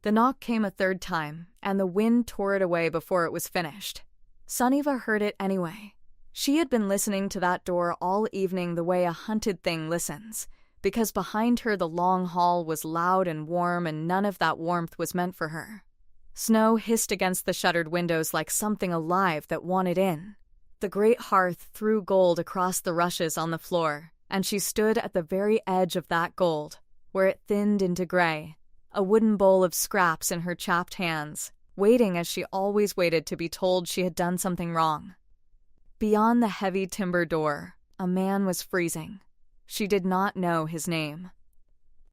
The knock came a third time, and the wind tore it away before it was finished. Sunniva heard it anyway. She had been listening to that door all evening the way a hunted thing listens, because behind her the long hall was loud and warm, and none of that warmth was meant for her. Snow hissed against the shuttered windows like something alive that wanted in. The great hearth threw gold across the rushes on the floor, and she stood at the very edge of that gold, where it thinned into gray, a wooden bowl of scraps in her chapped hands, waiting as she always waited to be told she had done something wrong. Beyond the heavy timber door, a man was freezing. She did not know his name.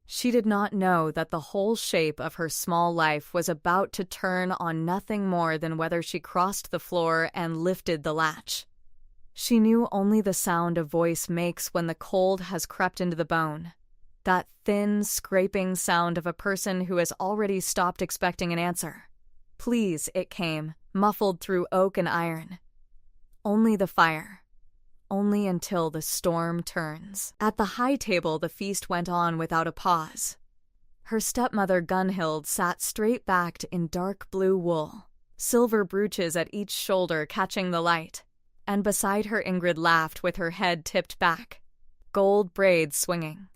She did not know that the whole shape of her small life was about to turn on nothing more than whether she crossed the floor and lifted the latch. She knew only the sound a voice makes when the cold has crept into the bone, that thin, scraping sound of a person who has already stopped expecting an answer. Please, it came, muffled through oak and iron. Only the fire. Only until the storm turns. At the high table the feast went on without a pause. Her stepmother Gunhild sat straight-backed in dark blue wool, silver brooches at each shoulder catching the light, and beside her Ingrid laughed with her head tipped back, gold braids swinging.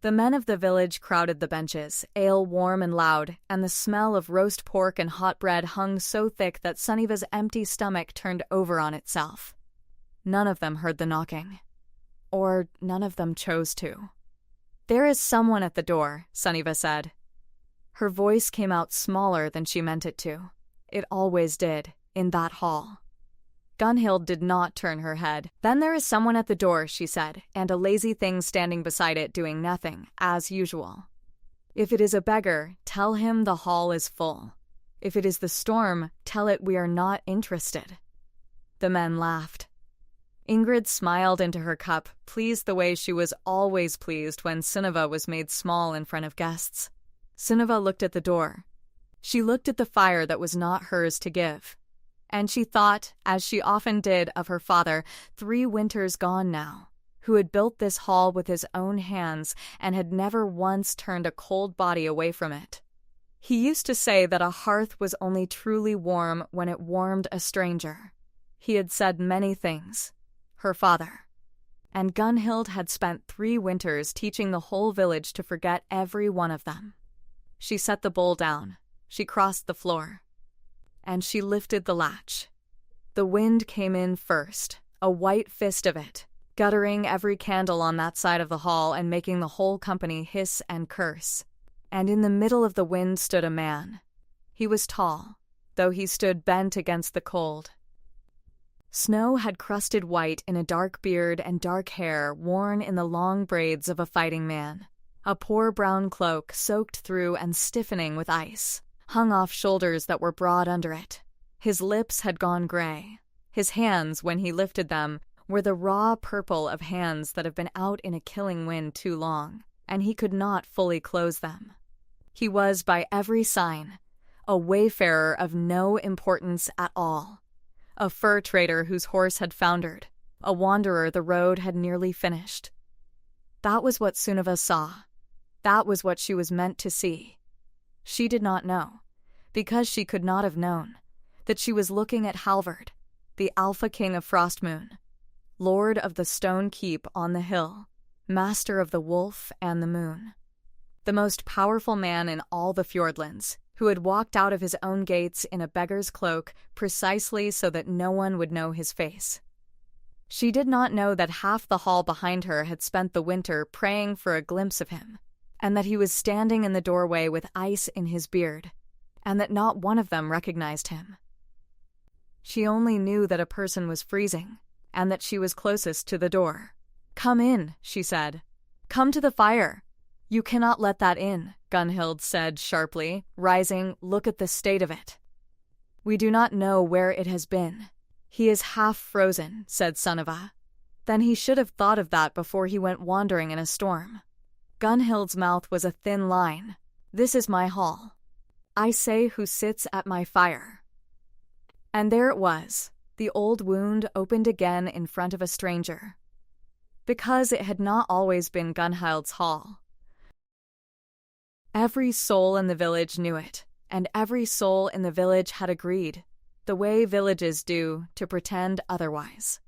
The men of the village crowded the benches, ale warm and loud, and the smell of roast pork and hot bread hung so thick that Sunniva's empty stomach turned over on itself. None of them heard the knocking. Or none of them chose to. "There is someone at the door," Sunniva said. Her voice came out smaller than she meant it to. It always did, in that hall. Gunhild did not turn her head. "Then there is someone at the door," she said, "and a lazy thing standing beside it doing nothing, as usual. If it is a beggar, tell him the hall is full. If it is the storm, tell it we are not interested." The men laughed. Ingrid smiled into her cup, pleased the way she was always pleased when Sunniva was made small in front of guests. Sunniva looked at the door. She looked at the fire that was not hers to give. And she thought, as she often did, of her father, 3 winters gone now, who had built this hall with his own hands and had never once turned a cold body away from it. He used to say that a hearth was only truly warm when it warmed a stranger. He had said many things. Her father. And Gunhild had spent 3 winters teaching the whole village to forget every one of them. She set the bowl down. She crossed the floor. And she lifted the latch. The wind came in first, a white fist of it, guttering every candle on that side of the hall and making the whole company hiss and curse. And in the middle of the wind stood a man. He was tall, though he stood bent against the cold. Snow had crusted white in a dark beard and dark hair worn in the long braids of a fighting man. A poor brown cloak, soaked through and stiffening with ice, hung off shoulders that were broad under it. His lips had gone gray. His hands, when he lifted them, were the raw purple of hands that have been out in a killing wind too long, and he could not fully close them. He was, by every sign, a wayfarer of no importance at all, a fur trader whose horse had foundered, a wanderer the road had nearly finished. That was what Sunniva saw. That was what she was meant to see. She did not know, because she could not have known, that she was looking at Halvard, the Alpha King of Frostmoon, Lord of the Stone Keep on the hill, Master of the Wolf and the Moon, the most powerful man in all the fjordlands, who had walked out of his own gates in a beggar's cloak precisely so that no one would know his face. She did not know that half the hall behind her had spent the winter praying for a glimpse of him, and that he was standing in the doorway with ice in his beard, and that not one of them recognized him. She only knew that a person was freezing, and that she was closest to the door. "Come in," she said. "Come to the fire." "You cannot let that in," Gunhild said sharply, rising. "Look at the state of it." "We do not know where it has been. He is half frozen," said Sunniva. "Then he should have thought of that before he went wandering in a storm." Gunhild's mouth was a thin line. "This is my hall. I say who sits at my fire." And there it was. The old wound opened again in front of a stranger. Because it had not always been Gunhild's hall. Every soul in the village knew it. and every soul in the village had agreed, the way villages do, to pretend otherwise.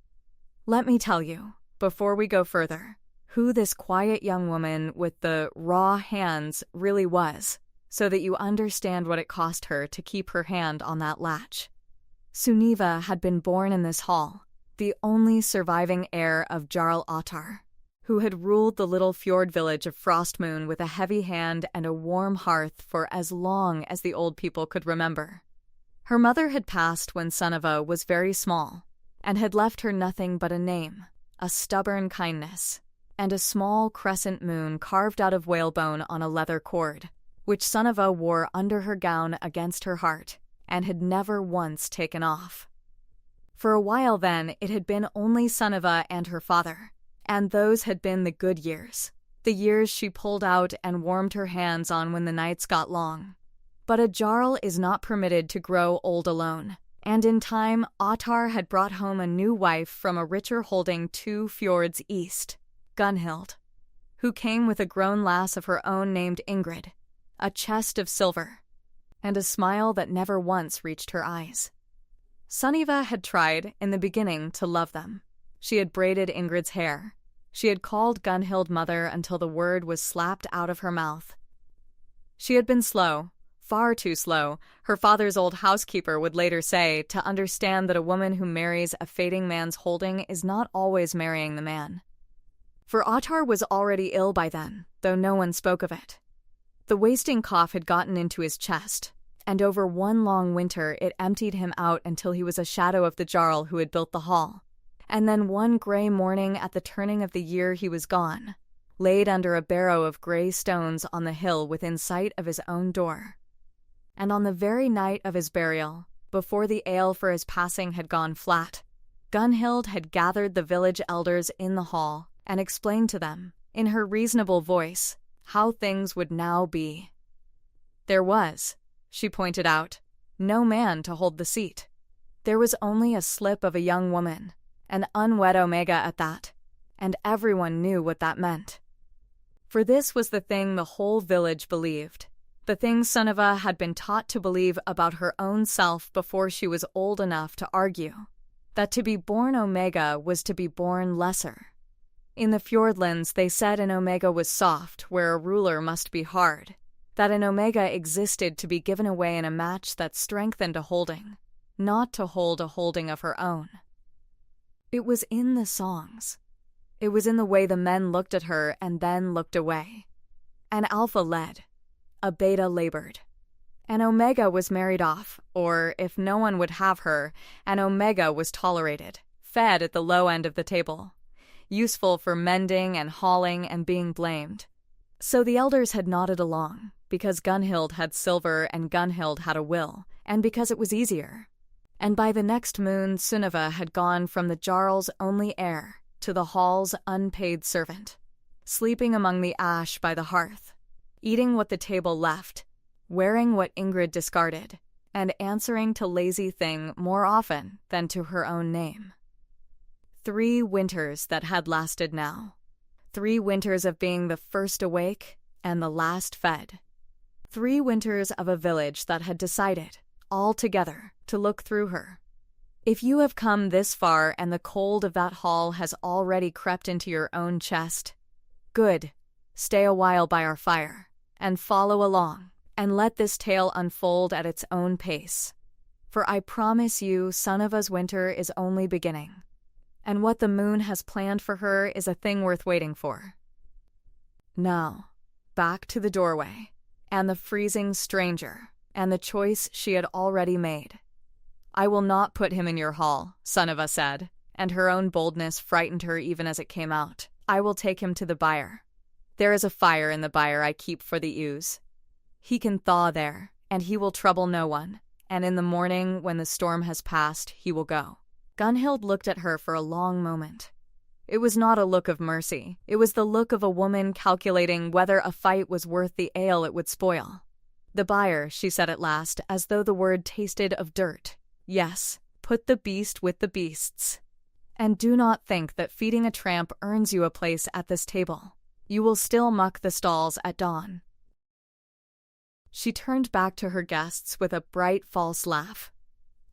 Let me tell you, before we go further, who this quiet young woman with the raw hands really was, so that you understand what it cost her to keep her hand on that latch. Sunniva had been born in this hall, the only surviving heir of Jarl Ottar, who had ruled the little fjord village of Frostmoon with a heavy hand and a warm hearth for as long as the old people could remember. Her mother had passed when Sunniva was very small, and had left her nothing but a name, a stubborn kindness, and a small crescent moon carved out of whalebone on a leather cord, which Sunniva wore under her gown against her heart, and had never once taken off. For a while then it had been only Sunniva and her father, and those had been the good years, the years she pulled out and warmed her hands on when the nights got long. But a Jarl is not permitted to grow old alone, and in time Ottar had brought home a new wife from a richer holding 2 fjords east, Gunhild, who came with a grown lass of her own named Ingrid, a chest of silver, and a smile that never once reached her eyes. Sunniva had tried, in the beginning, to love them. She had braided Ingrid's hair. She had called Gunhild mother until the word was slapped out of her mouth. She had been slow, far too slow, her father's old housekeeper would later say, to understand that a woman who marries a fading man's holding is not always marrying the man. For Ottar was already ill by then, though no one spoke of it. The wasting cough had gotten into his chest, and over one long winter it emptied him out until he was a shadow of the Jarl who had built the hall. And then one gray morning at the turning of the year he was gone, laid under a barrow of gray stones on the hill within sight of his own door. And on the very night of his burial, before the ale for his passing had gone flat, Gunhild had gathered the village elders in the hall and explained to them, in her reasonable voice, how things would now be. There was, she pointed out, no man to hold the seat. There was only a slip of a young woman, an unwed Omega at that, and everyone knew what that meant. For this was the thing the whole village believed, the thing Sunniva had been taught to believe about her own self before she was old enough to argue, that to be born Omega was to be born lesser. In the Fjordlands they said an Omega was soft where a ruler must be hard, that an Omega existed to be given away in a match that strengthened a holding, not to hold a holding of her own. It was in the songs. It was in the way the men looked at her and then looked away. An Alpha led. A Beta labored. An Omega was married off, or, if no one would have her, an Omega was tolerated, fed at the low end of the table, useful for mending and hauling and being blamed. So the elders had nodded along, because Gunhild had silver and Gunhild had a will, and because it was easier. And by the next moon Sunniva had gone from the Jarl's only heir to the hall's unpaid servant, sleeping among the ash by the hearth, eating what the table left, wearing what Ingrid discarded, and answering to lazy thing more often than to her own name. 3 winters that had lasted now. 3 winters of being the first awake and the last fed. 3 winters of a village that had decided, all together, to look through her. If you have come this far and the cold of that hall has already crept into your own chest, good, stay a while by our fire, and follow along, and let this tale unfold at its own pace. For I promise you Sunniva's winter is only beginning, and what the moon has planned for her is a thing worth waiting for. Now, back to the doorway, and the freezing stranger, and the choice she had already made. I will not put him in your hall, Sunniva said, and her own boldness frightened her even as it came out. I will take him to the byre. There is a fire in the byre I keep for the ewes. He can thaw there, and he will trouble no one, and in the morning, when the storm has passed, he will go. Gunhild looked at her for a long moment. It was not a look of mercy. It was the look of a woman calculating whether a fight was worth the ale it would spoil. The byre, she said at last, as though the word tasted of dirt. Yes, put the beast with the beasts. And do not think that feeding a tramp earns you a place at this table. You will still muck the stalls at dawn. She turned back to her guests with a bright, false laugh.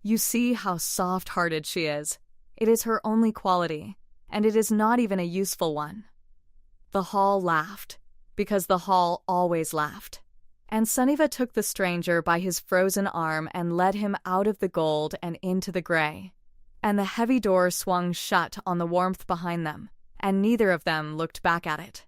You see how soft-hearted she is. It is her only quality, and it is not even a useful one. The hall laughed, because the hall always laughed. And Sunniva took the stranger by his frozen arm and led him out of the gold and into the gray. And the heavy door swung shut on the warmth behind them, and neither of them looked back at it.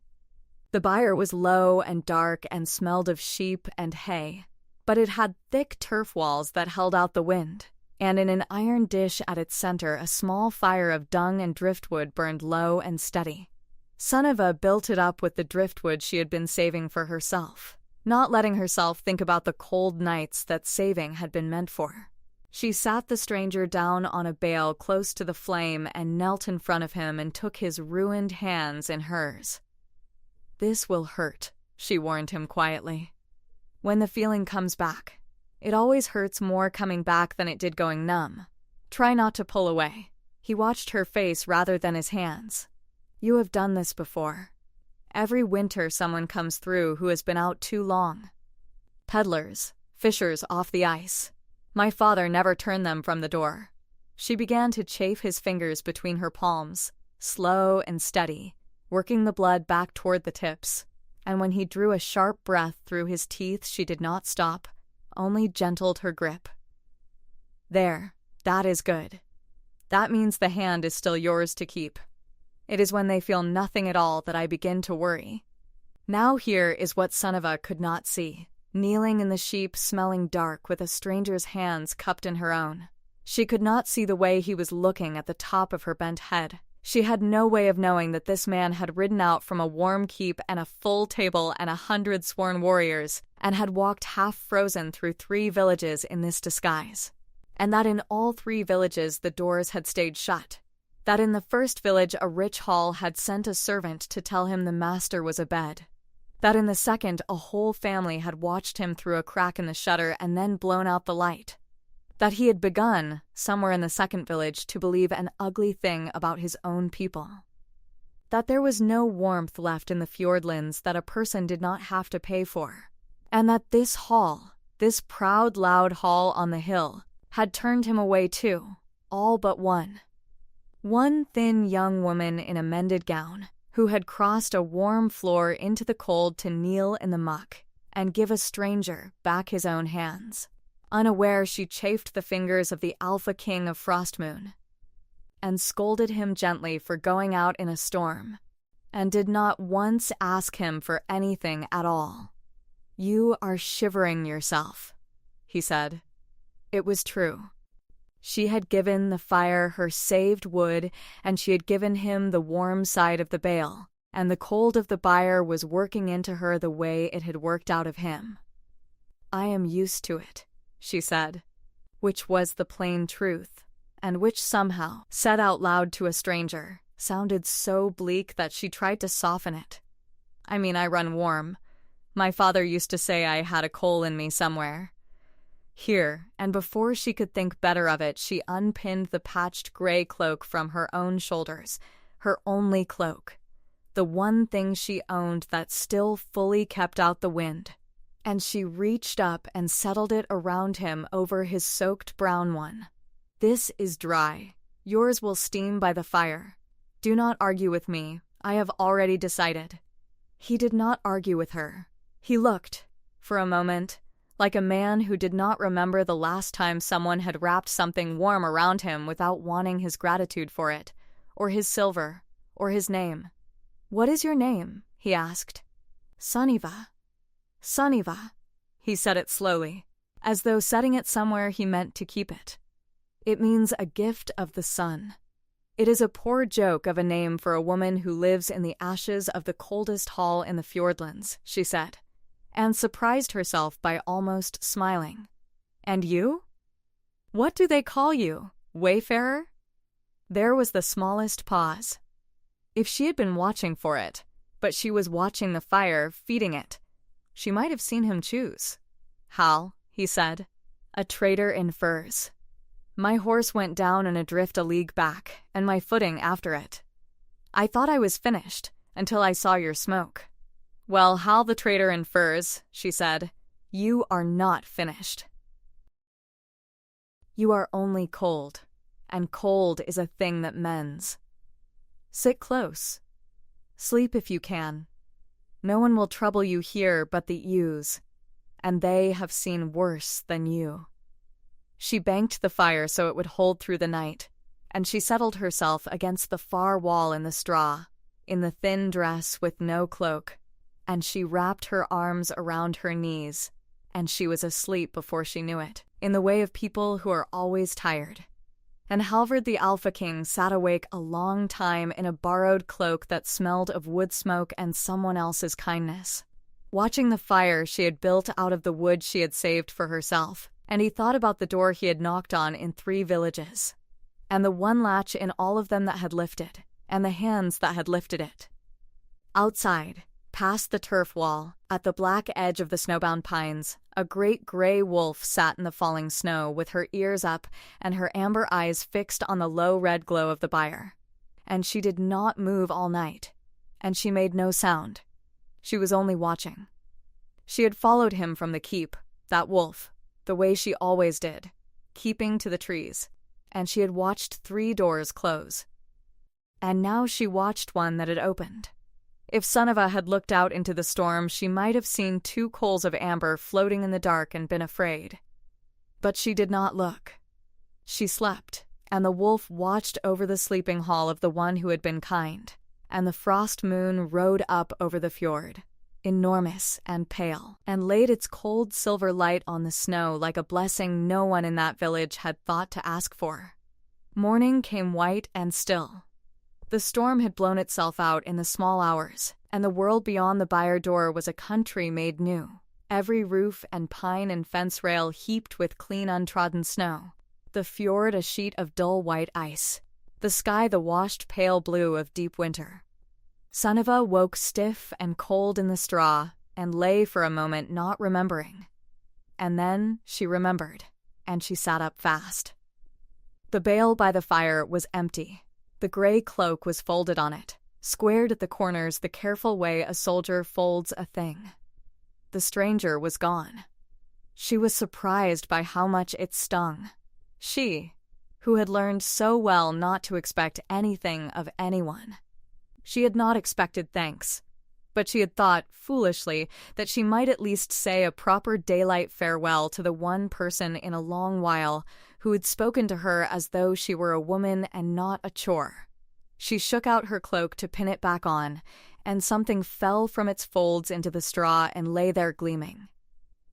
The byre was low and dark and smelled of sheep and hay, but it had thick turf walls that held out the wind, and in an iron dish at its center a small fire of dung and driftwood burned low and steady. Sunniva built it up with the driftwood she had been saving for herself, not letting herself think about the cold nights that saving had been meant for. She sat the stranger down on a bale close to the flame and knelt in front of him and took his ruined hands in hers. This will hurt, she warned him quietly. When the feeling comes back, it always hurts more coming back than it did going numb. Try not to pull away. He watched her face rather than his hands. You have done this before. Every winter someone comes through who has been out too long. Peddlers, fishers off the ice. My father never turned them from the door. She began to chafe his fingers between her palms, slow and steady, working the blood back toward the tips, and when he drew a sharp breath through his teeth she did not stop, only gentled her grip. There, that is good. That means the hand is still yours to keep. It is when they feel nothing at all that I begin to worry. Now here is what Sunniva could not see, kneeling in the sheep, smelling dark with a stranger's hands cupped in her own. She could not see the way he was looking at the top of her bent head. She had no way of knowing that this man had ridden out from a warm keep and a full table and 100 sworn warriors, and had walked half-frozen through 3 villages in this disguise. And that in all 3 villages the doors had stayed shut. That in the first village a rich hall had sent a servant to tell him the master was abed. That in the second a whole family had watched him through a crack in the shutter and then blown out the light. That he had begun, somewhere in the second village, to believe an ugly thing about his own people. That there was no warmth left in the fjordlands that a person did not have to pay for. And that this hall, this proud, loud hall on the hill, had turned him away too, all but one. One thin young woman in a mended gown, who had crossed a warm floor into the cold to kneel in the muck and give a stranger back his own hands. Unaware, she chafed the fingers of the Alpha King of Frostmoon, and scolded him gently for going out in a storm, and did not once ask him for anything at all. You are shivering yourself, he said. It was true. She had given the fire her saved wood, and she had given him the warm side of the bale, and the cold of the byre was working into her the way it had worked out of him. I am used to it, she said, which was the plain truth, and which somehow, said out loud to a stranger, sounded so bleak that she tried to soften it. I mean, I run warm. My father used to say I had a coal in me somewhere. Here, and before she could think better of it, she unpinned the patched gray cloak from her own shoulders, her only cloak, the one thing she owned that still fully kept out the wind. And she reached up and settled it around him over his soaked brown one. This is dry. Yours will steam by the fire. Do not argue with me. I have already decided. He did not argue with her. He looked, for a moment, like a man who did not remember the last time someone had wrapped something warm around him without wanting his gratitude for it, or his silver, or his name. What is your name? He asked. Sunniva. Sunniva. He said it slowly, as though setting it somewhere he meant to keep it. It means a gift of the sun. It is a poor joke of a name for a woman who lives in the ashes of the coldest hall in the fjordlands, she said, and surprised herself by almost smiling. And you? What do they call you? Wayfarer? There was the smallest pause. If she had been watching for it, but she was watching the fire, feeding it, she might have seen him choose. Hal, he said, a trader in furs. My horse went down in a drift a league back, and my footing after it. I thought I was finished, until I saw your smoke. Well, Hal the trader in furs, she said, You are not finished. You are only cold, and cold is a thing that mends. Sit close. Sleep if you can. No one will trouble you here but the ewes, and they have seen worse than you. She banked the fire so it would hold through the night, and she settled herself against the far wall in the straw, in the thin dress with no cloak, and she wrapped her arms around her knees, and she was asleep before she knew it, in the way of people who are always tired. And Halvard the Alpha King sat awake a long time in a borrowed cloak that smelled of wood smoke and someone else's kindness, watching the fire she had built out of the wood she had saved for herself, and he thought about the door he had knocked on in 3 villages, and the one latch in all of them that had lifted, and the hands that had lifted it. Outside, past the turf wall, at the black edge of the snowbound pines, a great gray wolf sat in the falling snow with her ears up and her amber eyes fixed on the low red glow of the byre. And she did not move all night, and she made no sound. She was only watching. She had followed him from the keep, that wolf, the way she always did, keeping to the trees, and she had watched 3 doors close. And now she watched one that had opened. If Sunniva had looked out into the storm, she might have seen 2 coals of amber floating in the dark and been afraid. But she did not look. She slept, and the wolf watched over the sleeping hall of the one who had been kind, and the frost moon rode up over the fjord, enormous and pale, and laid its cold silver light on the snow like a blessing no one in that village had thought to ask for. Morning came white and still. The storm had blown itself out in the small hours, and the world beyond the byre door was a country made new, every roof and pine and fence rail heaped with clean untrodden snow, the fjord a sheet of dull white ice, the sky the washed pale blue of deep winter. Sunniva woke stiff and cold in the straw and lay for a moment not remembering. And then she remembered, and she sat up fast. The bale by the fire was empty. The gray cloak was folded on it, squared at the corners the careful way a soldier folds a thing. The stranger was gone. She was surprised by how much it stung. She, who had learned so well not to expect anything of anyone. She had not expected thanks, but she had thought, foolishly, that she might at least say a proper daylight farewell to the one person in a long while who had spoken to her as though she were a woman and not a chore. She shook out her cloak to pin it back on, and something fell from its folds into the straw and lay there gleaming.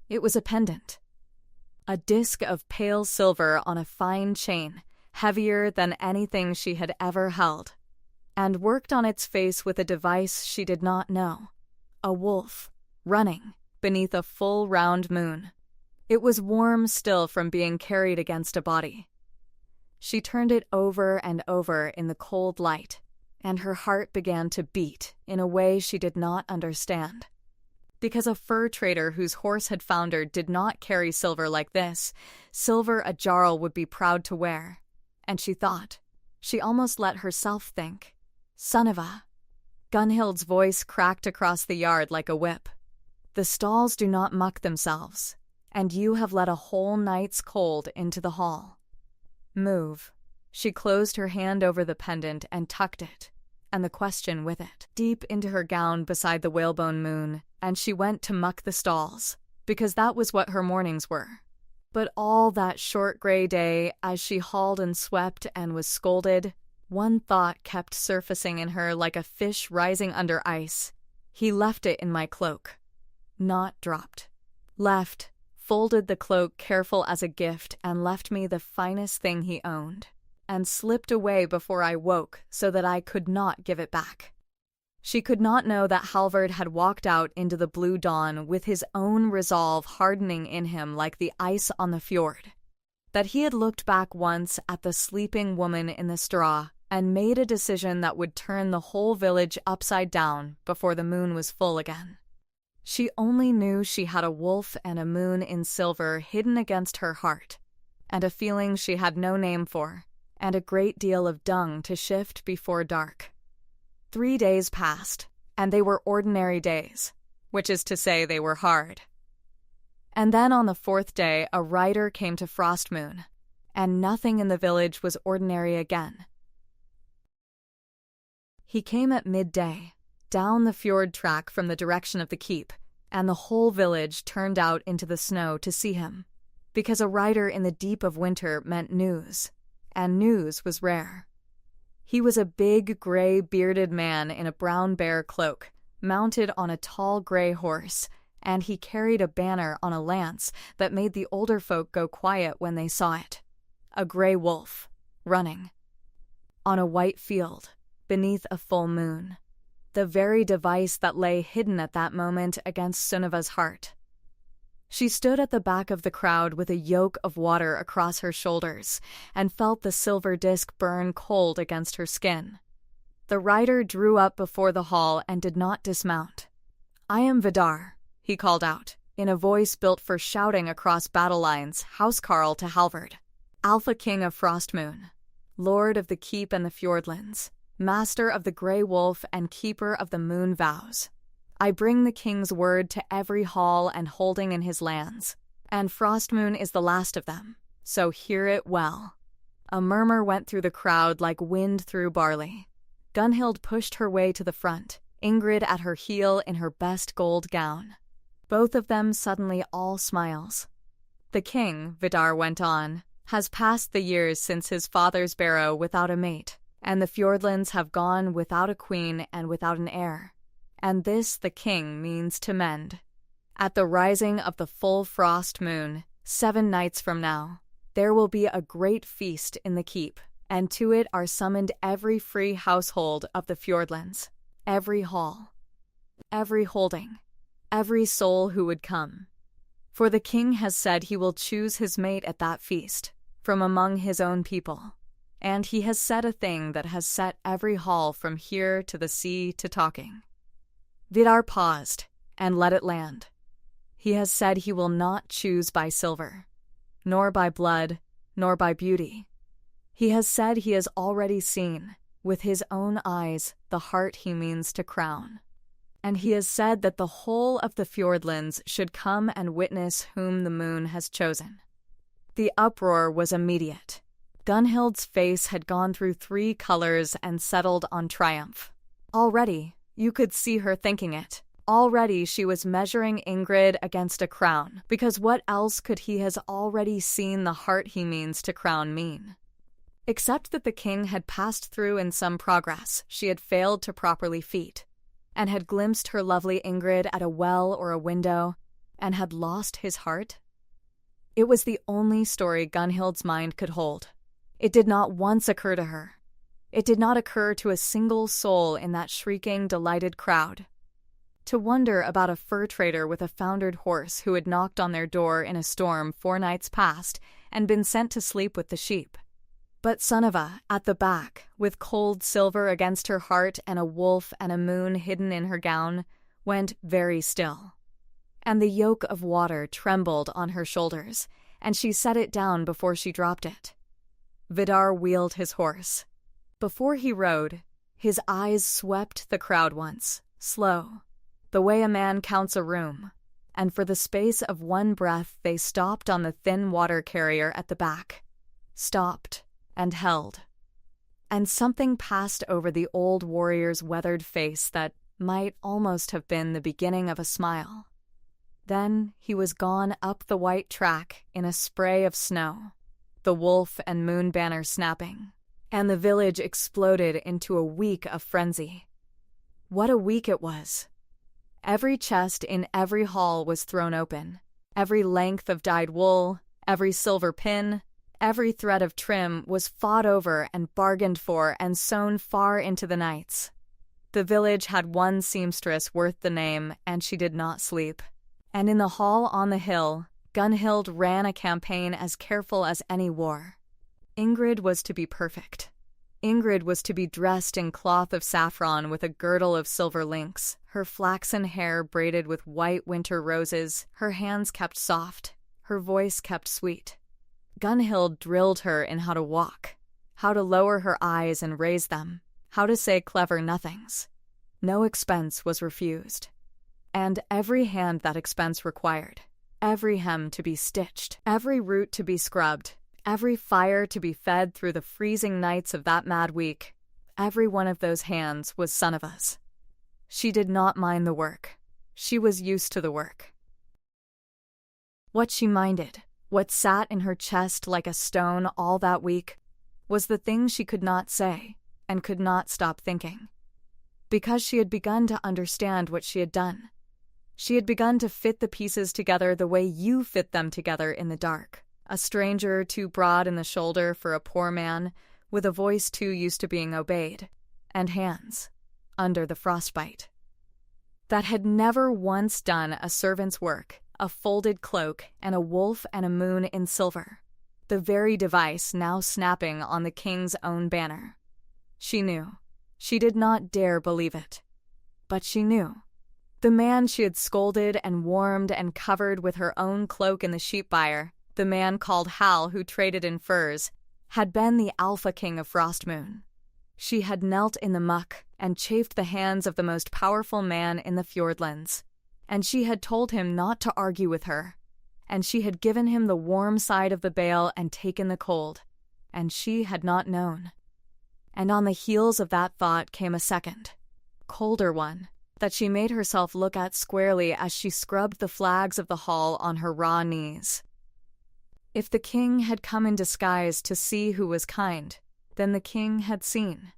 It was a pendant. A disk of pale silver on a fine chain, heavier than anything she had ever held, and worked on its face with a device she did not know. A wolf, running, beneath a full round moon. It was warm still from being carried against a body. She turned it over and over in the cold light, and her heart began to beat in a way she did not understand. Because a fur trader whose horse had foundered did not carry silver like this, silver a jarl would be proud to wear. And she thought, she almost let herself think, Sunniva. Gunhild's voice cracked across the yard like a whip. The stalls do not muck themselves, and you have let a whole night's cold into the hall. Move. She closed her hand over the pendant and tucked it, and the question with it, deep into her gown beside the whalebone moon, and she went to muck the stalls, because that was what her mornings were. But all that short gray day, as she hauled and swept and was scolded, one thought kept surfacing in her like a fish rising under ice. He left it in my cloak. Not dropped. Left, folded the cloak careful as a gift, and left me the finest thing he owned, and slipped away before I woke so that I could not give it back. She could not know that Halvard had walked out into the blue dawn with his own resolve hardening in him like the ice on the fjord, that he had looked back once at the sleeping woman in the straw and made a decision that would turn the whole village upside down before the moon was full again. She only knew she had a wolf and a moon in silver hidden against her heart, and a feeling she had no name for, and a great deal of dung to shift before dark. 3 days passed, and they were ordinary days, which is to say they were hard. And then on the fourth day a rider came to Frostmoon, and nothing in the village was ordinary again. He came at midday, down the fjord track from the direction of the keep, and the whole village turned out into the snow to see him, because a rider in the deep of winter meant news, and news was rare. He was a big, gray, bearded man in a brown bear cloak, mounted on a tall gray horse, and he carried a banner on a lance that made the older folk go quiet when they saw it. A gray wolf, running. On a white field, beneath a full moon. The very device that lay hidden at that moment against Sunniva's heart. She stood at the back of the crowd with a yoke of water across her shoulders and felt the silver disc burn cold against her skin. The rider drew up before the hall and did not dismount. "I am Vidar," he called out, in a voice built for shouting across battle lines, housecarl to Halvard. "Alpha King of Frostmoon, Lord of the Keep and the Fjordlands, Master of the Grey Wolf and Keeper of the Moon Vows. I bring the king's word to every hall and holding in his lands, and Frostmoon is the last of them, so hear it well." A murmur went through the crowd like wind through barley. Gunhild pushed her way to the front, Ingrid at her heel in her best gold gown. Both of them suddenly all smiles. "The king," Vidar went on, "has passed the years since his father's barrow without a mate, and the Fjordlands have gone without a queen and without an heir. And this the king means to mend. At the rising of the full frost moon, 7 nights from now, there will be a great feast in the keep, and to it are summoned every free household of the Fjordlands, every hall, every holding, every soul who would come. For the king has said he will choose his mate at that feast, from among his own people. And he has said a thing that has set every hall from here to the sea to talking." Vidar paused and let it land. "He has said he will not choose by silver, nor by blood, nor by beauty. He has said he has already seen, with his own eyes, the heart he means to crown. And he has said that the whole of the Fjordlands should come and witness whom the moon has chosen." The uproar was immediate. Gunhild's face had gone through 3 colors and settled on triumph. Already, you could see her thinking it. Already she was measuring Ingrid against a crown, because what else could he has already seen the heart he means to crown mean? Except that the king had passed through in some progress she had failed to properly feat, and had glimpsed her lovely Ingrid at a well or a window, and had lost his heart. It was the only story Gunhild's mind could hold. It did not once occur to her. It did not occur to a single soul in that shrieking, delighted crowd. To wonder about a fur trader with a foundered horse who had knocked on their door in a storm 4 nights past and been sent to sleep with the sheep. But Sunniva, at the back, with cold silver against her heart and a wolf and a moon hidden in her gown, went very still. And the yoke of water trembled on her shoulders, and she set it down before she dropped it. Vidar wheeled his horse. Before he rode, his eyes swept the crowd once, slow, the way a man counts a room, and for the space of 1 breath they stopped on the thin water carrier at the back. Stopped and held. And something passed over the old warrior's weathered face that might almost have been the beginning of a smile. Then he was gone up the white track in a spray of snow, the wolf and moon banner snapping, and the village exploded into a week of frenzy. What a week it was! Every chest in every hall was thrown open, every length of dyed wool, every silver pin, every thread of trim was fought over and bargained for and sewn far into the nights. The village had 1 seamstress worth the name, and she did not sleep. And in the hall on the hill, Gunhild ran a campaign as careful as any war. Ingrid was to be perfect. Ingrid was to be dressed in cloth of saffron with a girdle of silver links, her flaxen hair braided with white winter roses, her hands kept soft, her voice kept sweet. Gunhild drilled her in how to walk, how to lower her eyes and raise them, how to say clever nothings. No expense was refused. And every hand that expense required, every hem to be stitched, every root to be scrubbed, every fire to be fed through the freezing nights of that mad week. Every one of those hands was Sunniva's. She did not mind the work. She was used to the work. What she minded, what sat in her chest like a stone all that week, was the thing she could not say and could not stop thinking. Because she had begun to understand what she had done. She had begun to fit the pieces together the way you fit them together in the dark. A stranger too broad in the shoulder for a poor man, with a voice too used to being obeyed, and hands under the frostbite. That had never once done a servant's work, a folded cloak, and a wolf and a moon in silver, the very device now snapping on the king's own banner. She knew. She did not dare believe it. But she knew. The man she had scolded and warmed and covered with her own cloak in the sheep byre, the man called Hal who traded in furs, had been the Alpha King of Frostmoon. She had knelt in the muck and chafed the hands of the most powerful man in the fjordlands, and she had told him not to argue with her, and she had given him the warm side of the bale and taken the cold, and she had not known. And on the heels of that thought came a second, colder one, that she made herself look at squarely as she scrubbed the flags of the hall on her raw knees. If the king had come in disguise to see who was kind, then the king had seen.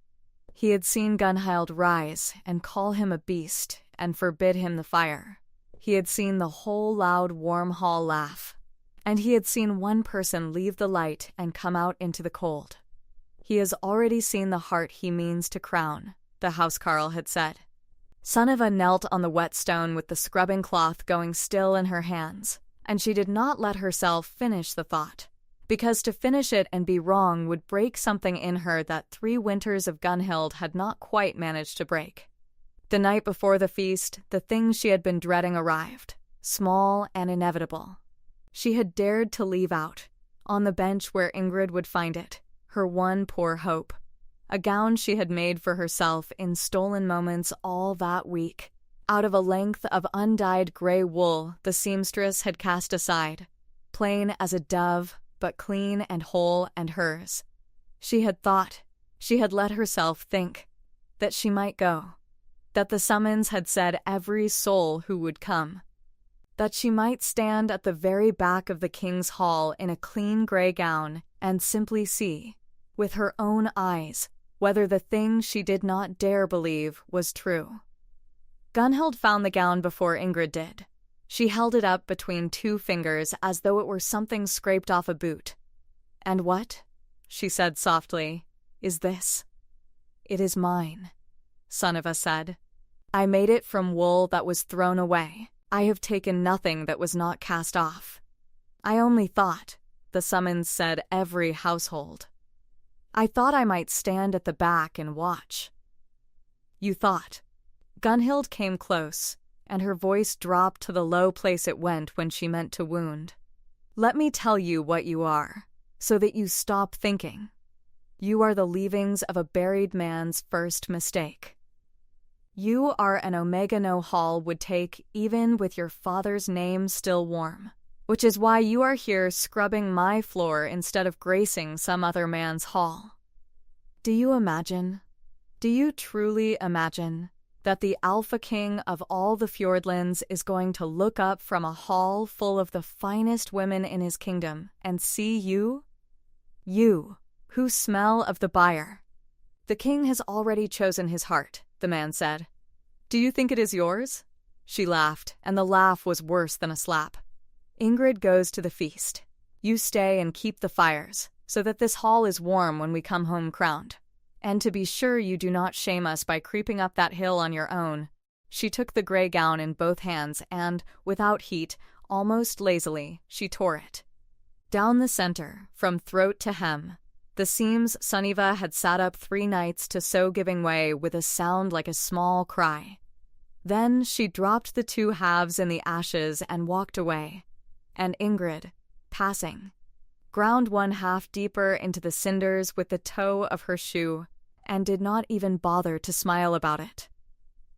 He had seen Gunhild rise and call him a beast and forbid him the fire. He had seen the whole loud, warm hall laugh. And he had seen one person leave the light and come out into the cold. He has already seen the heart he means to crown, the housecarl had said. Sunniva knelt on the whetstone with the scrubbing cloth going still in her hands, and she did not let herself finish the thought, because to finish it and be wrong would break something in her that 3 winters of Gunhild had not quite managed to break. The night before the feast, the thing she had been dreading arrived, small and inevitable. She had dared to leave out, on the bench where Ingrid would find it, her one poor hope. A gown she had made for herself in stolen moments all that week, out of a length of undyed gray wool the seamstress had cast aside, plain as a dove, but clean and whole and hers. She had thought, she had let herself think, that she might go, that the summons had said every soul who would come, that she might stand at the very back of the king's hall in a clean gray gown and simply see, with her own eyes, whether the thing she did not dare believe was true. Gunhild found the gown before Ingrid did. She held it up between 2 fingers as though it were something scraped off a boot. "And what," she said softly, "is this?" "It is mine," Sunniva said. "I made it from wool that was thrown away. I have taken nothing that was not cast off. I only thought," the summons said every household, "I thought I might stand at the back and watch." "You thought." Gunhild came close, and her voice dropped to the low place it went when she meant to wound. "Let me tell you what you are, so that you stop thinking. You are the leavings of a buried man's first mistake. You are an Omega no Hall would take even with your father's name still warm, which is why you are here scrubbing my floor instead of gracing some other man's hall. Do you imagine, do you truly imagine, that the Alpha King of all the Fjordlands is going to look up from a hall full of the finest women in his kingdom and see you? You, who smell of the byre. The king has already chosen his heart," the man said. "Do you think it is yours?" She laughed, and the laugh was worse than a slap. "Ingrid goes to the feast. You stay and keep the fires, so that this hall is warm when we come home crowned. And to be sure you do not shame us by creeping up that hill on your own." She took the gray gown in both hands and, without heat, almost lazily, she tore it. Down the center, from throat to hem, the seams Sunniva had sat up 3 nights to sew giving way with a sound like a small cry. Then she dropped the 2 halves in the ashes and walked away, and Ingrid, passing, ground 1 half deeper into the cinders with the toe of her shoe, and did not even bother to smile about it.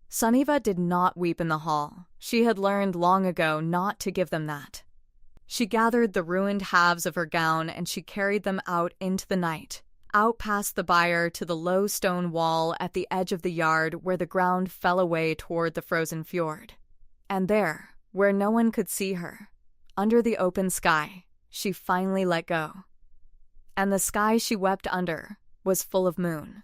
Sunniva did not weep in the hall. She had learned long ago not to give them that. She gathered the ruined halves of her gown and she carried them out into the night, out past the byre to the low stone wall at the edge of the yard where the ground fell away toward the frozen fjord. And there, where no one could see her, under the open sky, she finally let go. And the sky she wept under was full of moon.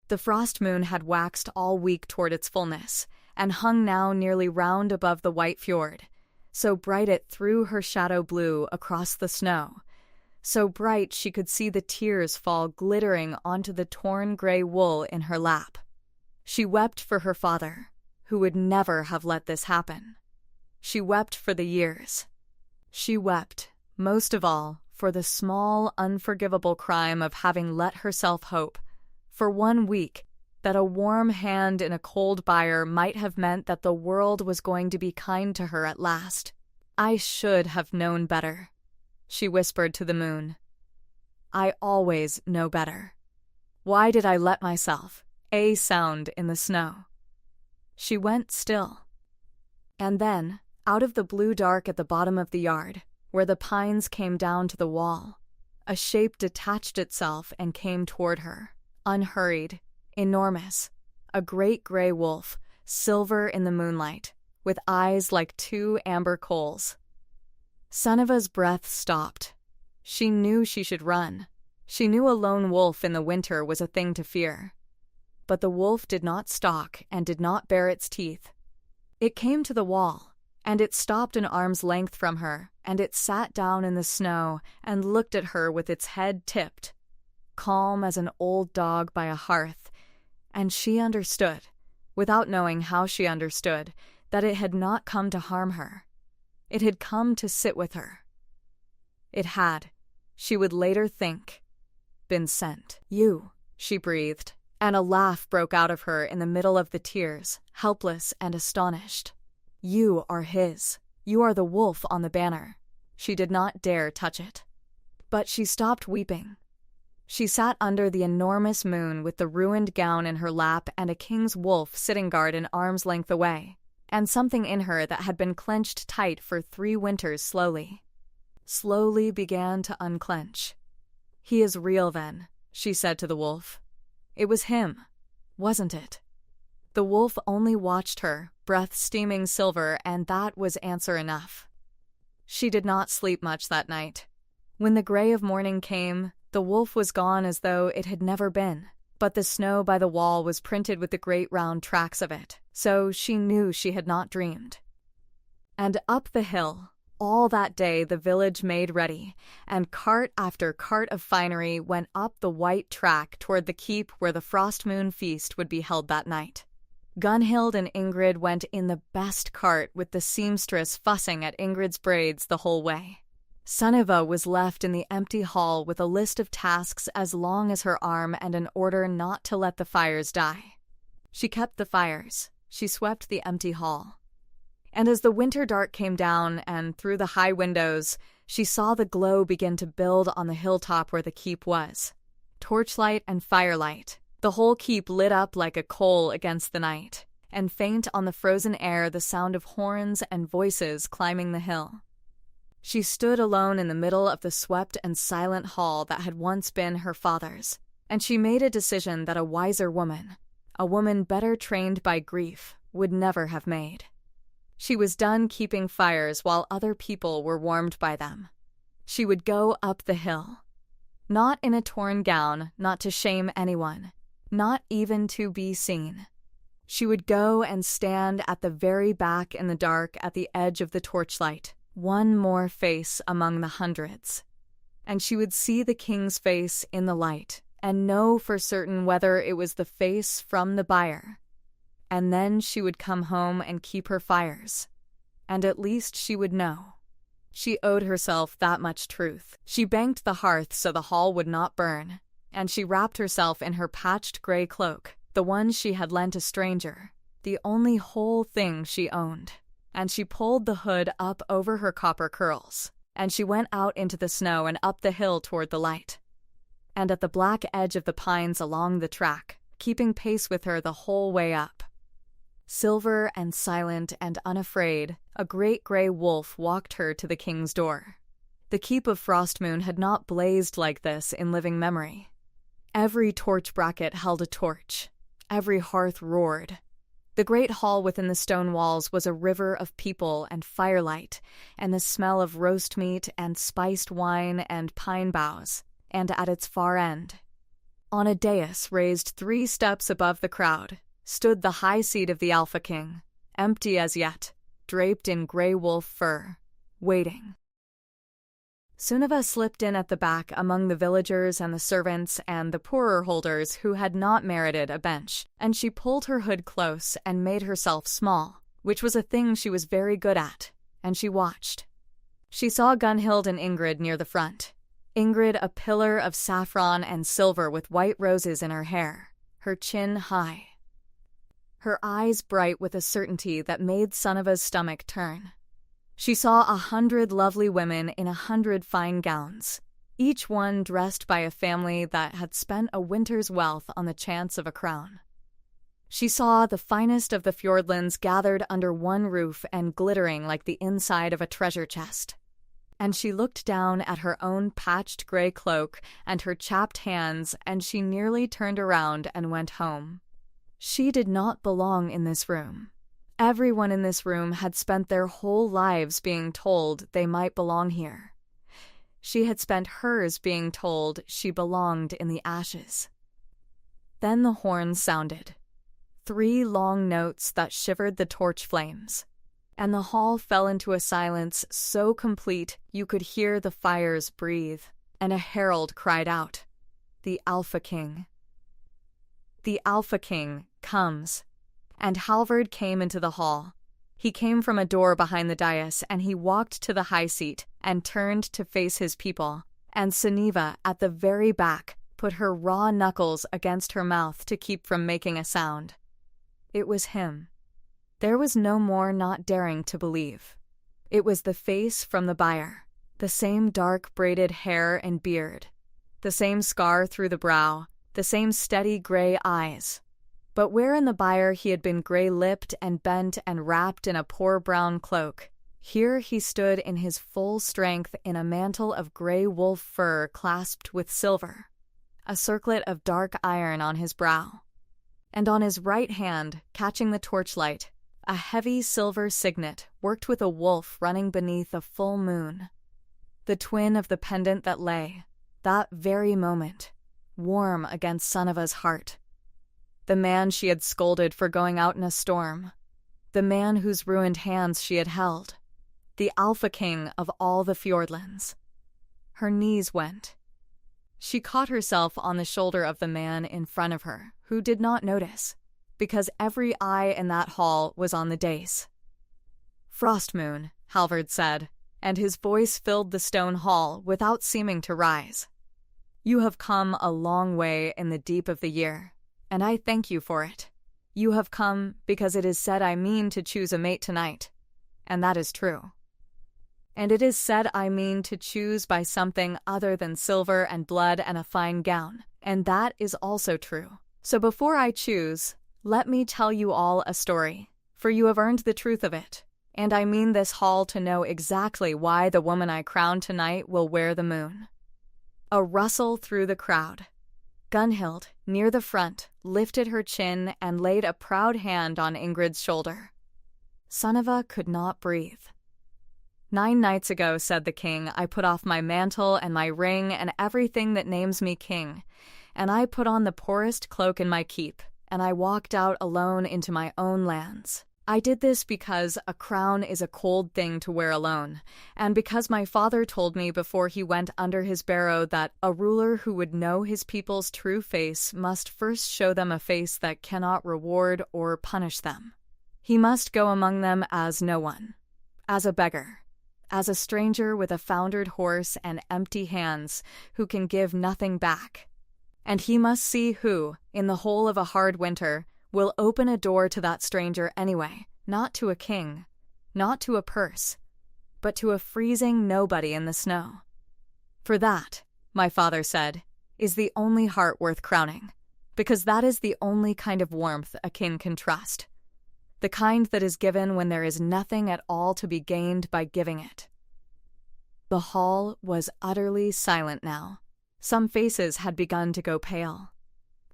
The frost moon had waxed all week toward its fullness, and hung now nearly round above the white fjord, so bright it threw her shadow blue across the snow, so bright she could see the tears fall glittering onto the torn gray wool in her lap. She wept for her father, who would never have let this happen. She wept for the years. She wept, most of all, for the small, unforgivable crime of having let herself hope, for 1 week, that a warm hand in a cold byre might have meant that the world was going to be kind to her at last. I should have known better, she whispered to the moon. I always know better. Why did I let myself, a sound in the snow? She went still. And then, out of the blue dark at the bottom of the yard, where the pines came down to the wall, a shape detached itself and came toward her, unhurried, enormous, a great gray wolf, silver in the moonlight, with eyes like 2 amber coals. Sunniva's breath stopped. She knew she should run. She knew a lone wolf in the winter was a thing to fear. But the wolf did not stalk and did not bare its teeth. It came to the wall, and it stopped an arm's length from her, and it sat down in the snow and looked at her with its head tipped, calm as an old dog by a hearth, and she understood, without knowing how she understood, that it had not come to harm her. It had come to sit with her. It had, she would later think, been sent. You, she breathed, and a laugh broke out of her in the middle of the tears, helpless and astonished. You are his. You are the wolf on the banner. She did not dare touch it. But she stopped weeping. She sat under the enormous moon with the ruined gown in her lap and a king's wolf sitting guard an arm's length away, and something in her that had been clenched tight for 3 winters slowly began to unclench. He is real then, she said to the wolf. It was him, wasn't it? The wolf only watched her, breath steaming silver, and that was answer enough. She did not sleep much that night. When the gray of morning came, the wolf was gone as though it had never been, but the snow by the wall was printed with the great round tracks of it, so she knew she had not dreamed. And up the hill, all that day the village made ready, and cart after cart of finery went up the white track toward the keep where the Frostmoon feast would be held that night. Gunhild and Ingrid went in the best cart with the seamstress fussing at Ingrid's braids the whole way. Sunniva was left in the empty hall with a list of tasks as long as her arm and an order not to let the fires die. She kept the fires. She swept the empty hall. And as the winter dark came down and through the high windows, she saw the glow begin to build on the hilltop where the keep was. Torchlight and firelight, the whole keep lit up like a coal against the night, and faint on the frozen air the sound of horns and voices climbing the hill. She stood alone in the middle of the swept and silent hall that had once been her father's, and she made a decision that a wiser woman, a woman better trained by grief, would never have made. She was done keeping fires while other people were warmed by them. She would go up the hill. Not in a torn gown, not to shame anyone, not even to be seen. She would go and stand at the very back in the dark at the edge of the torchlight, one more face among the hundreds. And she would see the king's face in the light and know for certain whether it was the face from the byre. And then she would come home and keep her fires. And at least she would know. She owed herself that much truth. She banked the hearth so the hall would not burn, and she wrapped herself in her patched gray cloak, the one she had lent a stranger, the only whole thing she owned. And she pulled the hood up over her copper curls, and she went out into the snow and up the hill toward the light. And at the black edge of the pines along the track, keeping pace with her the whole way up, Silver and silent and unafraid, a great gray wolf walked her to the king's door. The keep of Frostmoon had not blazed like this in living memory. Every torch bracket held a torch. Every hearth roared. The great hall within the stone walls was a river of people and firelight, and the smell of roast meat and spiced wine and pine boughs, and at its far end, on a dais raised 3 steps above the crowd, stood the high seat of the Alpha King, empty as yet, draped in gray wolf fur, waiting. Sunniva slipped in at the back among the villagers and the servants and the poorer holders who had not merited a bench, and she pulled her hood close and made herself small, which was a thing she was very good at, and she watched. She saw Gunhild and Ingrid near the front. Ingrid a pillar of saffron and silver with white roses in her hair, her chin high. Her eyes bright with a certainty that made Sunniva's stomach turn. She saw 100 lovely women in 100 fine gowns, each one dressed by a family that had spent a winter's wealth on the chance of a crown. She saw the finest of the fjordlands gathered under one roof and glittering like the inside of a treasure chest. And she looked down at her own patched gray cloak and her chapped hands, and she nearly turned around and went home. She did not belong in this room. Everyone in this room had spent their whole lives being told they might belong here. She had spent hers being told she belonged in the ashes. Then the horns sounded, 3 long notes that shivered the torch flames, and the hall fell into a silence so complete you could hear the fires breathe, and a herald cried out, "The Alpha King." The Alpha King comes. And Halvard came into the hall. He came from a door behind the dais, and he walked to the high seat and turned to face his people, and Sunniva, at the very back, put her raw knuckles against her mouth to keep from making a sound. It was him. There was no more not daring to believe. It was the face from the byre, the same dark braided hair and beard, the same scar through the brow, the same steady gray eyes. But where in the byre he had been gray-lipped and bent and wrapped in a poor brown cloak, here he stood in his full strength in a mantle of gray wolf fur clasped with silver, a circlet of dark iron on his brow, and on his right hand, catching the torchlight, a heavy silver signet worked with a wolf running beneath a full moon, the twin of the pendant that lay, that very moment, warm against Sunniva's heart. The man she had scolded for going out in a storm. The man whose ruined hands she had held. The Alpha King of all the fjordlands. Her knees went. She caught herself on the shoulder of the man in front of her, who did not notice, because every eye in that hall was on the dais. "Frostmoon," Halvard said, and his voice filled the stone hall without seeming to rise. "You have come a long way in the deep of the year. And I thank you for it. You have come because it is said I mean to choose a mate tonight, and that is true. And it is said I mean to choose by something other than silver and blood and a fine gown, and that is also true. So before I choose, let me tell you all a story, for you have earned the truth of it, and I mean this hall to know exactly why the woman I crown tonight will wear the moon." A rustle through the crowd. Gunhild, near the front, lifted her chin and laid a proud hand on Ingrid's shoulder. Sunniva could not breathe. 9 nights ago, said the king, I put off my mantle and my ring and everything that names me king, and I put on the poorest cloak in my keep, and I walked out alone into my own lands. I did this because a crown is a cold thing to wear alone, and because my father told me before he went under his barrow that a ruler who would know his people's true face must first show them a face that cannot reward or punish them. He must go among them as no one, as a beggar, as a stranger with a foundered horse and empty hands who can give nothing back. And he must see who, in the whole of a hard winter, will open a door to that stranger anyway, not to a king, not to a purse, but to a freezing nobody in the snow. For that, my father said, is the only heart worth crowning, because that is the only kind of warmth a king can trust. the kind that is given when there is nothing at all to be gained by giving it. The hall was utterly silent now. Some faces had begun to go pale.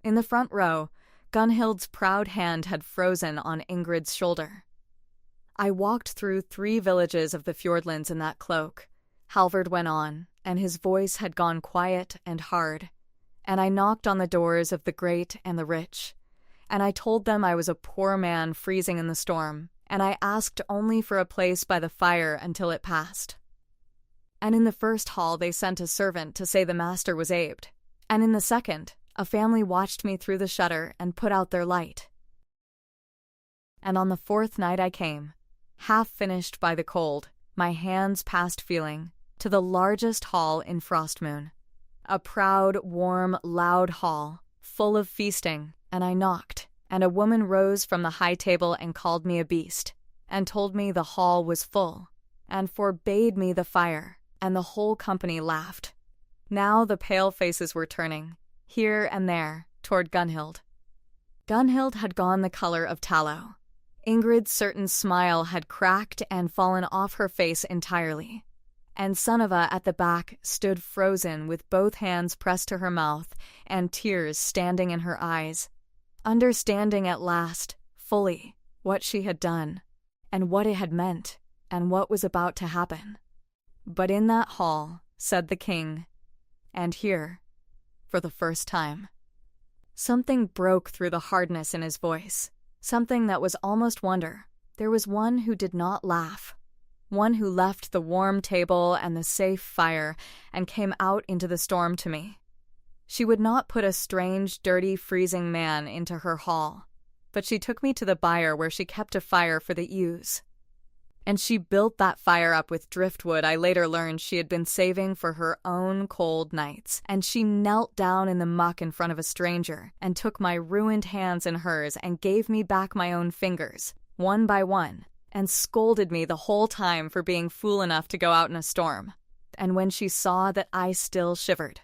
In the front row, Gunhild's proud hand had frozen on Ingrid's shoulder. I walked through 3 villages of the Fjordlands in that cloak, Halvard went on, and his voice had gone quiet and hard, and I knocked on the doors of the great and the rich, and I told them I was a poor man freezing in the storm, and I asked only for a place by the fire until it passed. And in the first hall they sent a servant to say the master was aped, and in the second, a family watched me through the shutter and put out their light. And on the 4th night I came, half finished by the cold, my hands past feeling, to the largest hall in Frostmoon. A proud, warm, loud hall, full of feasting, and I knocked, and a woman rose from the high table and called me a beast, and told me the hall was full, and forbade me the fire, and the whole company laughed. Now the pale faces were turning, here and there, toward Gunhild. Gunhild had gone the color of tallow. Ingrid's certain smile had cracked and fallen off her face entirely, and Sunniva at the back stood frozen with both hands pressed to her mouth and tears standing in her eyes, understanding at last, fully, what she had done, and what it had meant, and what was about to happen. But in that hall, said the king, and here, for the first time. Something broke through the hardness in his voice, something that was almost wonder. There was one who did not laugh, one who left the warm table and the safe fire and came out into the storm to me. She would not put a strange, dirty, freezing man into her hall, but she took me to the byre where she kept a fire for the ewes. And she built that fire up with driftwood I later learned she had been saving for her own cold nights, and she knelt down in the muck in front of a stranger and took my ruined hands in hers and gave me back my own fingers, one by one, and scolded me the whole time for being fool enough to go out in a storm. And when she saw that I still shivered,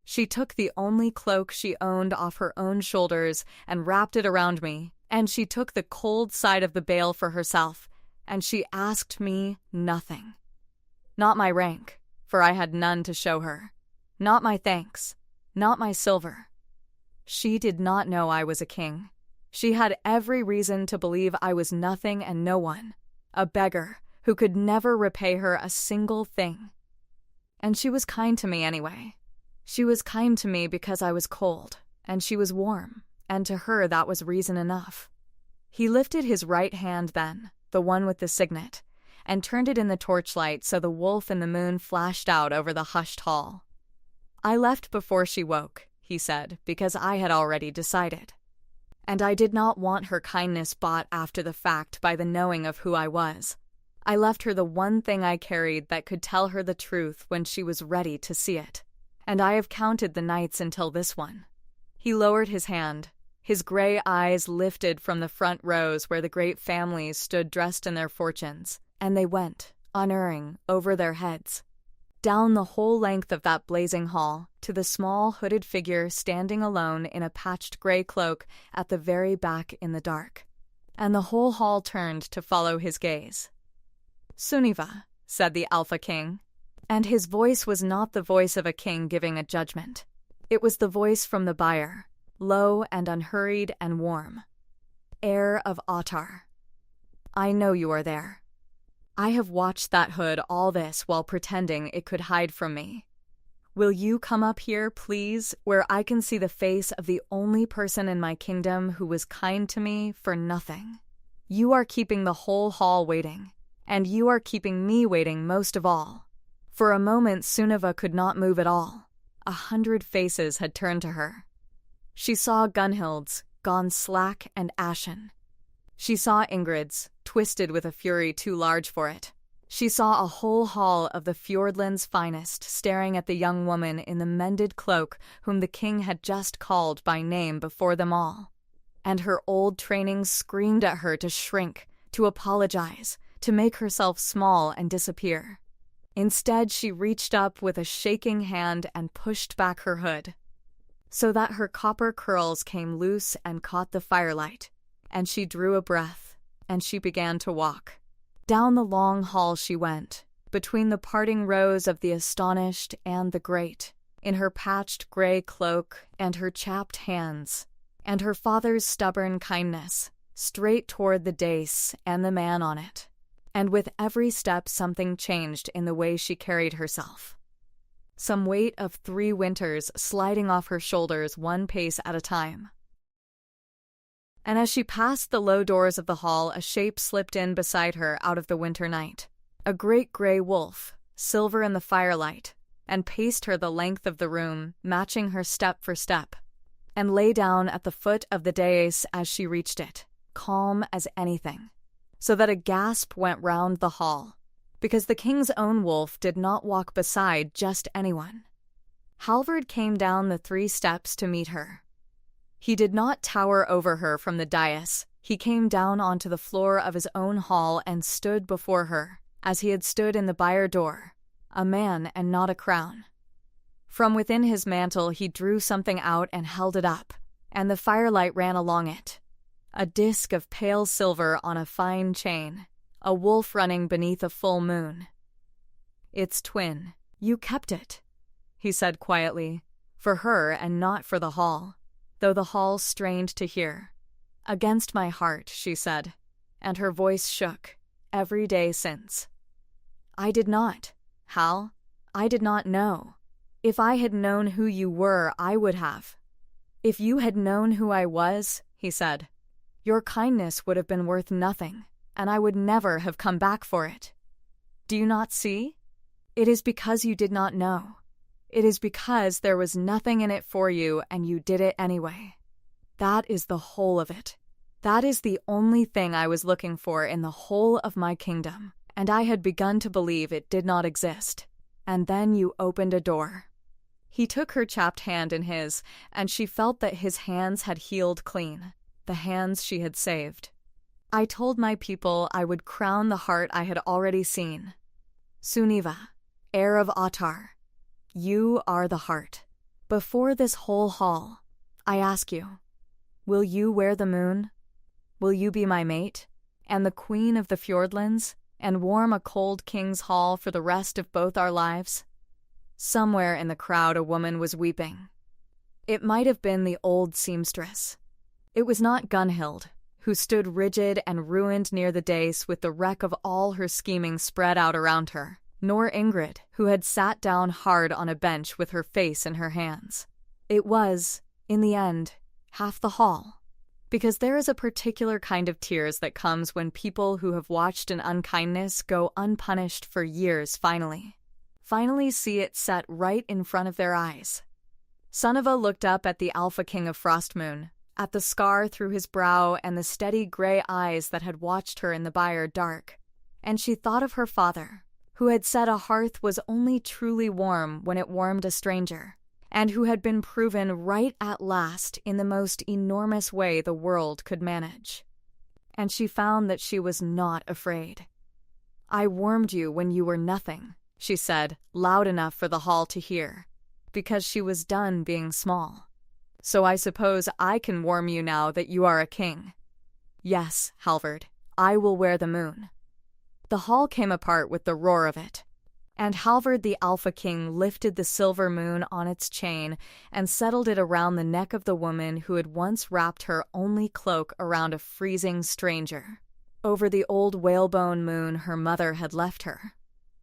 she took the only cloak she owned off her own shoulders and wrapped it around me, and she took the cold side of the bale for herself, and she asked me nothing. Not my rank, for I had none to show her. Not my thanks. Not my silver. She did not know I was a king. She had every reason to believe I was nothing and no one, a beggar who could never repay her a single thing. And she was kind to me anyway. She was kind to me because I was cold, and she was warm, and to her that was reason enough. He lifted his right hand then, the one with the signet, and turned it in the torchlight so the wolf and the moon flashed out over the hushed hall. I left before she woke, he said, because I had already decided. And I did not want her kindness bought after the fact by the knowing of who I was. I left her the one thing I carried that could tell her the truth when she was ready to see it. And I have counted the nights until this one. He lowered his hand. His gray eyes lifted from the front rows where the great families stood dressed in their fortunes, and they went, unerring, over their heads, down the whole length of that blazing hall, to the small hooded figure standing alone in a patched gray cloak at the very back in the dark. And the whole hall turned to follow his gaze. Sunniva, said the Alpha King, and his voice was not the voice of a king giving a judgment. It was the voice from the byre, low and unhurried and warm. Heir of Ottar, I know you are there. I have watched that hood all this while pretending it could hide from me. Will you come up here, please, where I can see the face of the only person in my kingdom who was kind to me for nothing? You are keeping the whole hall waiting, and you are keeping me waiting most of all. For a moment Sunniva could not move at all. 100 faces had turned to her. She saw Gunhild's, gone slack and ashen. She saw Ingrid's, twisted with a fury too large for it. She saw a whole hall of the Fjordland's finest staring at the young woman in the mended cloak whom the king had just called by name before them all. And her old training screamed at her to shrink, to apologize, to make herself small and disappear. Instead, she reached up with a shaking hand and pushed back her hood, so that her copper curls came loose and caught the firelight, and she drew a breath, and she began to walk. Down the long hall she went, between the parting rows of the astonished and the great, in her patched gray cloak and her chapped hands, and her father's stubborn kindness, straight toward the dais and the man on it. And with every step something changed in the way she carried herself. Some weight of 3 winters sliding off her shoulders one pace at a time. And as she passed the low doors of the hall, a shape slipped in beside her out of the winter night. A great gray wolf, silver in the firelight, and paced her the length of the room, matching her step for step, and lay down at the foot of the dais as she reached it, calm as anything, so that a gasp went round the hall, because the king's own wolf did not walk beside just anyone. Halvard came down the 3 steps to meet her. He did not tower over her from the dais. He came down onto the floor of his own hall and stood before her, as he had stood in the byre door, a man and not a crown. From within his mantle he drew something out and held it up, and the firelight ran along it. A disk of pale silver on a fine chain, a wolf running beneath a full moon. "It's twin. You kept it," he said quietly, for her and not for the hall, though the hall strained to hear. "Against my heart," she said, and her voice shook, every day since. "I did not, Hal. I did not know. If I had known who you were, I would have." "If you had known who I was," he said, "your kindness would have been worth nothing, and I would never have come back for it. Do you not see? It is because you did not know. It is because there was nothing in it for you and you did it anyway. That is the whole of it. That is the only thing I was looking for in the whole of my kingdom, and I had begun to believe it did not exist. And then you opened a door." He took her chapped hand in his, and she felt that his hands had healed clean, the hands she had saved. "I told my people I would crown the heart I had already seen. Sunniva, heir of Ottar, you are the heart. Before this whole hall, I ask you, will you wear the moon? Will you be my mate, and the queen of the fjordlands, and warm a cold king's hall for the rest of both our lives?" Somewhere in the crowd a woman was weeping. It might have been the old seamstress. It was not Gunhild, who stood rigid and ruined near the dais with the wreck of all her scheming spread out around her, nor Ingrid, who had sat down hard on a bench with her face in her hands. It was, in the end, half the hall. Because there is a particular kind of tears that comes when people who have watched an unkindness go unpunished for years finally see it set right in front of their eyes. Sunniva looked up at the Alpha King of Frostmoon, at the scar through his brow and the steady gray eyes that had watched her in the byre dark, and she thought of her father, who had said a hearth was only truly warm when it warmed a stranger, and who had been proven right at last in the most enormous way the world could manage. And she found that she was not afraid. "I warmed you when you were nothing," she said, loud enough for the hall to hear, because she was done being small. "So I suppose I can warm you now that you are a king." "Yes, Halvard, I will wear the moon." The hall came apart with the roar of it, and Halvard the Alpha King lifted the silver moon on its chain and settled it around the neck of the woman who had once wrapped her only cloak around a freezing stranger, over the old whalebone moon her mother had left her.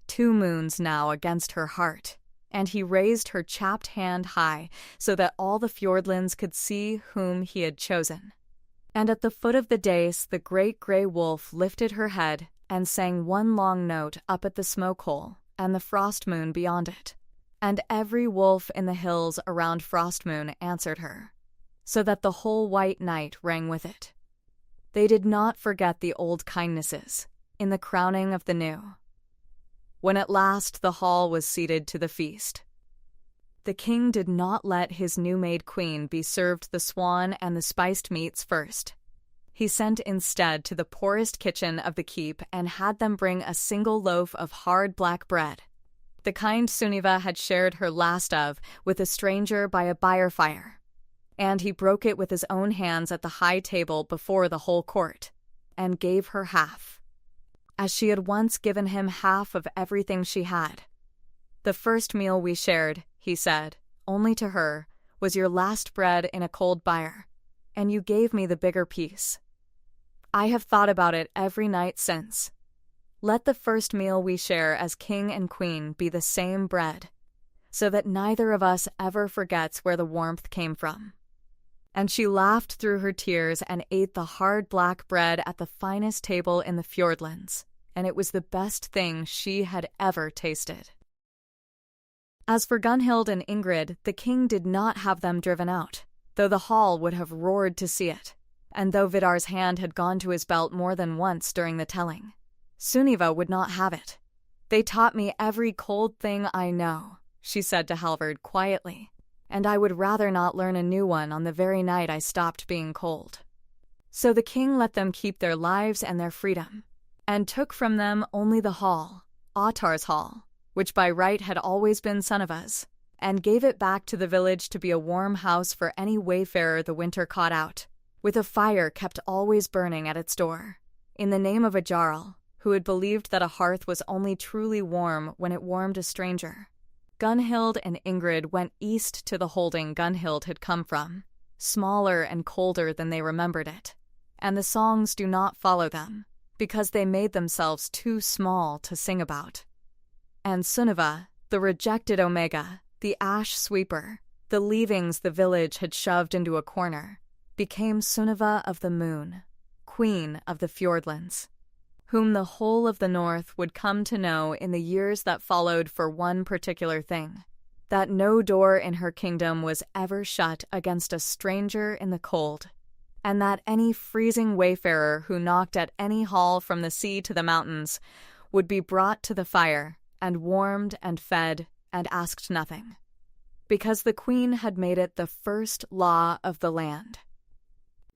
2 moons now against her heart, and he raised her chapped hand high so that all the fjordlands could see whom he had chosen. And at the foot of the dais the great gray wolf lifted her head and sang one long note up at the smoke hole and the Frostmoon beyond it, and every wolf in the hills around Frostmoon answered her, so that the whole white night rang with it. They did not forget the old kindnesses in the crowning of the new. When at last the hall was seated to the feast, the king did not let his new-made queen be served the swan and the spiced meats first. He sent instead to the poorest kitchen of the keep and had them bring a single loaf of hard black bread, the kind Sunniva had shared her last of with a stranger by a byre fire, and he broke it with his own hands at the high table before the whole court. and gave her half, as she had once given him half of everything she had. "The first meal we shared," he said, only to her, "was your last bread in a cold byre, and you gave me the bigger piece. I have thought about it every night since. Let the first meal we share as king and queen be the same bread, so that neither of us ever forgets where the warmth came from." And she laughed through her tears and ate the hard black bread at the finest table in the Fjordlands, and it was the best thing she had ever tasted. As for Gunhild and Ingrid, the king did not have them driven out, though the hall would have roared to see it, and though Vidar's hand had gone to his belt more than once during the telling. Sunniva would not have it. "They taught me every cold thing I know," she said to Halvard quietly, "and I would rather not learn a new one on the very night I stopped being cold." So the king let them keep their lives and their freedom, and took from them only the hall, Ottar's hall, which by right had always been Sunniva's, and gave it back to the village to be a warm house for any wayfarer the winter caught out, with a fire kept always burning at its door, in the name of a Jarl, who had believed that a hearth was only truly warm when it warmed a stranger. Gunhild and Ingrid went east to the holding Gunhild had come from, smaller and colder than they remembered it, and the songs do not follow them, because they made themselves too small to sing about. And Sunniva, the rejected Omega, the ash sweeper, the leavings the village had shoved into a corner, became Sunniva of the Moon, queen of the Fjordlands, whom the whole of the North would come to know in the years that followed for one particular thing, that no door in her kingdom was ever shut against a stranger in the cold, and that any freezing wayfarer who knocked at any hall from the sea to the mountains would be brought to the fire and warmed and fed and asked nothing, because the queen had made it the first law of the land,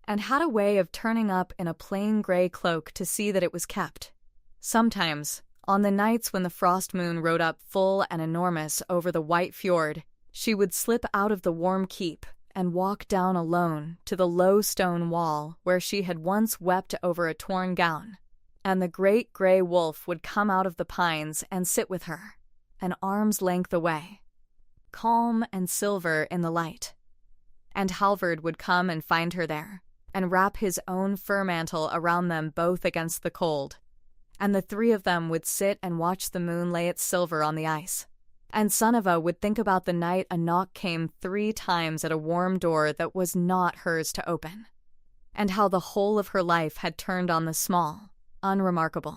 and had a way of turning up in a plain gray cloak to see that it was kept. Sometimes, on the nights when the frost moon rode up full and enormous over the white fjord, she would slip out of the warm keep and walk down alone to the low stone wall where she had once wept over a torn gown, and the great gray wolf would come out of the pines and sit with her, an arm's length away, calm and silver in the light. And Halvard would come and find her there, and wrap his own fur mantle around them both against the cold, and the three of them would sit and watch the moon lay its silver on the ice. And Sunniva would think about the night a knock came 3 times at a warm door that was not hers to open, and how the whole of her life had turned on the small, unremarkable,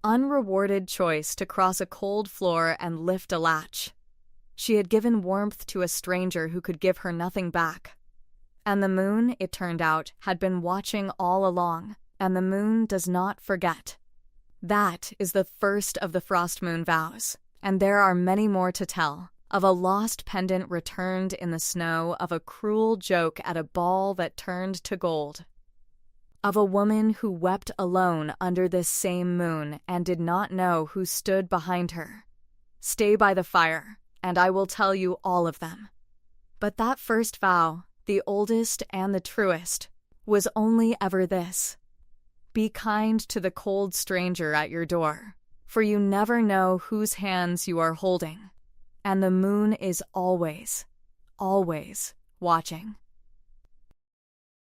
unrewarded choice to cross a cold floor and lift a latch. She had given warmth to a stranger who could give her nothing back. And the moon, it turned out, had been watching all along, and the moon does not forget. That is the first of the Frostmoon vows, and there are many more to tell, of a lost pendant returned in the snow, of a cruel joke at a ball that turned to gold, of a woman who wept alone under this same moon and did not know who stood behind her. Stay by the fire, and I will tell you all of them. But that first vow, the oldest and the truest, was only ever this: be kind to the cold stranger at your door, for you never know whose hands you are holding, and the moon is always, always watching.